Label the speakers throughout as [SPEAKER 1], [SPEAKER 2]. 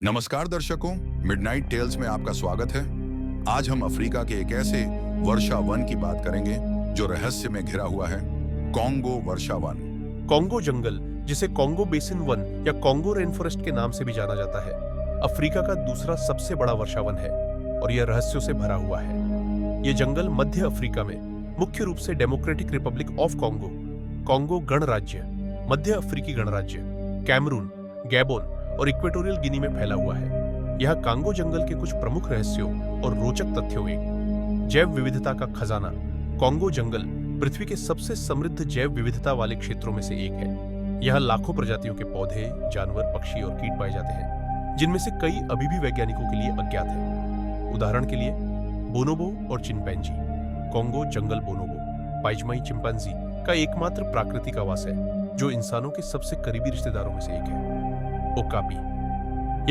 [SPEAKER 1] नमस्कार दर्शकों, midnight tales में आपका स्वागत है। आज हम अफ्रीका के एक ऐसे वर्षा वन की बात करेंगे जो रहस्य में घिरा हुआ है, कॉन्गो वर्षा वन।
[SPEAKER 2] कॉन्गो जंगल, जिसे कॉन्गो बेसिन वन या कॉन्गो रेन फॉरेस्ट के नाम से भी जाना जाता है, अफ्रीका का दूसरा सबसे बड़ा वर्षा वन है और यह रहस्यों से भरा हुआ है। यह जंगल मध्य अफ्रीका में मुख्य रूप से democratic Republic of Congo, Congo गणराज्य, मध्य अफ्रीकी गणराज्य, कैमरून, गैबोन और इक्वेटोरियल गिनी में फैला हुआ है। यह कांगो जंगल के कुछ प्रमुख रहस्यों और रोचक तथ्यों में जैव विविधता का खजाना। कॉन्गो जंगल पृथ्वी के सबसे समृद्ध जैव विविधता वाले क्षेत्रों में से एक है। यहां लाखों प्रजातियों के पौधे, जानवर, पक्षी और कीट पाए जाते हैं, जिनमें से कई अभी भी वैज्ञानिकों के लिए अज्ञात हैं। उदाहरण के लिए बोनोबो और चिंपैंजी। कॉन्गो जंगल बोनोबो, पाइजमाई चिंपैंजी का एकमात्र प्राकृतिक आवास है, जो इंसानों के सबसे करीबी रिश्तेदारों में से एक है। ओकापी,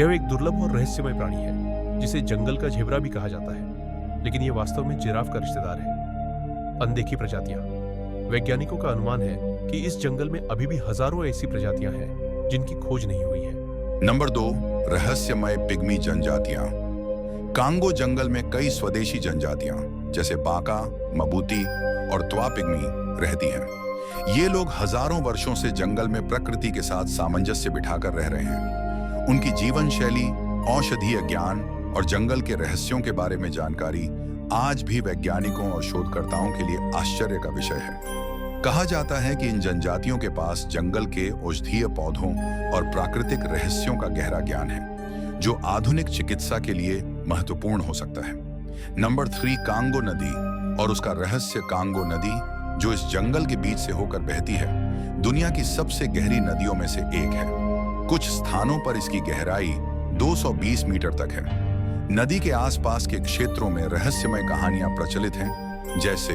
[SPEAKER 2] यह एक दुर्लभ और रहस्यमय प्राणी है, जिसे जंगल का झेब्रा भी कहा जाता है, लेकिन यह वास्तव में जिराफ का रिश्तेदार है। अनदेखी प्रजातियां, वैज्ञानिकों का अनुमान है कि इस जंगल में अभी भी हजारों ऐसी प्रजातियां हैं जिनकी खोज नहीं हुई है।
[SPEAKER 1] नंबर 2, रहस्यमय पिग्मी जनजातियां। कांगो जंगल में कई स्वदेशी जनजातियां जैसे बाका, मबूती और त्वा पिग्मी रहती हैं। ये लोग हजारों वर्षों से जंगल में प्रकृति के साथ सामंजस्य बिठाकर रह रहे हैं। उनकी जीवन शैली, औषधीय ज्ञान और जंगल के रहस्यों के बारे में जानकारी आज भी वैज्ञानिकों और शोधकर्ताओं के लिए आश्चर्य का विषय है। कहा जाता है कि इन जनजातियों के पास जंगल के औषधीय पौधों और प्राकृतिक रहस्यों का गहरा ज्ञान है, जो आधुनिक चिकित्सा के लिए महत्वपूर्ण हो सकता है। नंबर 3, कांगो नदी और उसका रहस्य। कांगो नदी, जो इस जंगल के बीच से होकर बहती है, दुनिया की सबसे गहरी नदियों में से एक है। कुछ स्थानों पर इसकी गहराई 220 मीटर तक है। नदी के आसपास के क्षेत्रों में रहस्यमय कहानियां प्रचलित हैं, जैसे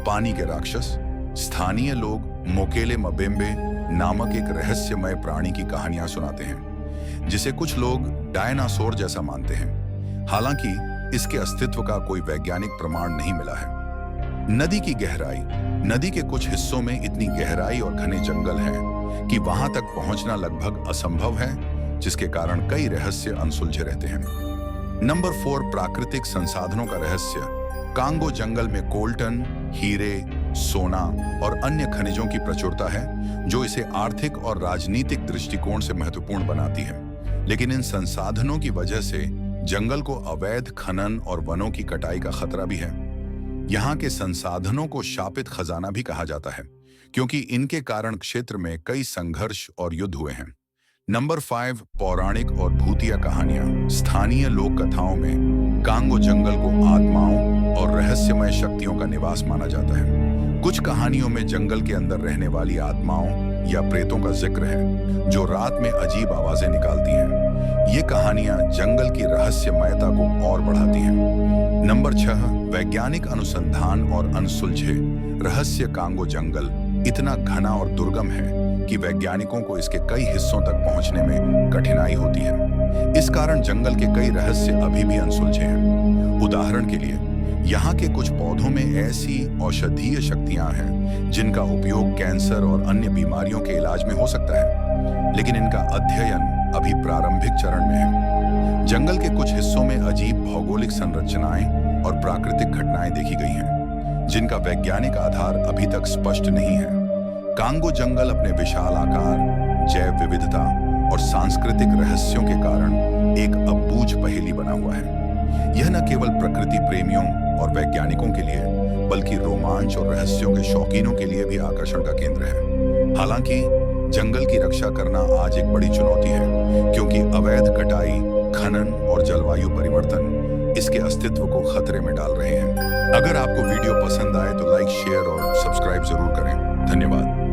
[SPEAKER 1] पानी के राक्षस। स्थानीय लोग मोकेले मबेम्बे नामक एक रहस्यमय प्राणी की कहानियां सुनाते हैं, जिसे कुछ लोग डायनासोर जैसा मानते हैं। हालांकि इसके अस्तित्व का कोई वैज्ञानिक प्रमाण नहीं मिला है। नदी की गहराई, नदी के कुछ हिस्सों में इतनी गहराई और घने जंगल हैं कि वहां तक पहुंचना लगभग असंभव है, जिसके कारण कई रहस्य अनसुलझे रहते हैं। नंबर 4, प्राकृतिक संसाधनों का रहस्य। कांगो जंगल में कोल्टन, हीरे, सोना और अन्य खनिजों की प्रचुरता है, जो इसे आर्थिक और राजनीतिक दृष्टिकोण से महत्वपूर्ण बनाती है। लेकिन इन संसाधनों की वजह से जंगल को अवैध खनन और वनों की कटाई का खतरा भी है। यहाँ के संसाधनों को शापित खजाना भी कहा जाता है, क्योंकि इनके कारण क्षेत्र में कई संघर्ष और युद्ध हुए हैं। नंबर 5, पौराणिक और भूतिया कहानियां। स्थानीय लोक कथाओं में कांगो जंगल को आत्माओं और रहस्यमय शक्तियों का निवास माना जाता है। कुछ कहानियों में जंगल के अंदर रहने वाली आत्माओं या प्रेतों का जिक्र है, जो रात में अजीब आवाजें निकालती हैं। ये कहानियां जंगल की रहस्यमयता को और बढ़ाती हैं। नंबर 6, वैज्ञानिक अनुसंधान और अनसुलझे रहस्य। कांगो जंगल इतना घना और दुर्गम है कि वैज्ञानिकों को इसके कई हिस्सों तक पहुंचने में कठिनाई होती है। इस कारण जंगल के कई रहस्य अभी भी अनसुलझे हैं। उदाहरण के लिए, यहाँ के कुछ पौधों में ऐसी औषधीय शक्तियां हैं जिनका उपयोग कैंसर और अन्य बीमारियों के इलाज में हो सकता है, लेकिन इनका अध्ययन अभी प्रारंभिक चरण में है। जंगल के कुछ हिस्सों में अजीब भौगोलिक संरचनाएं और प्राकृतिक घटनाएं देखी गई हैं, जिनका वैज्ञानिक आधार अभी तक स्पष्ट नहीं है। कांगो जंगल अपने विशाल आकार, जैव विविधता और सांस्कृतिक रहस्यों के कारण एक अबूझ पहेली बना हुआ है। यह न केवल प्रकृति प्रेमियों और वैज्ञानिकों के लिए, बल्कि रोमांच और रहस्यों के शौकीनों के लिए भी आकर्षण का केंद्र है। हालांकि जंगल की रक्षा करना आज एक बड़ी चुनौती है, क्योंकि अवैध कटाई, खनन और जलवायु परिवर्तन इसके अस्तित्व को खतरे में डाल रहे हैं। अगर आपको वीडियो पसंद आए तो लाइक, शेयर और सब्सक्राइब जरूर करें। धन्यवाद।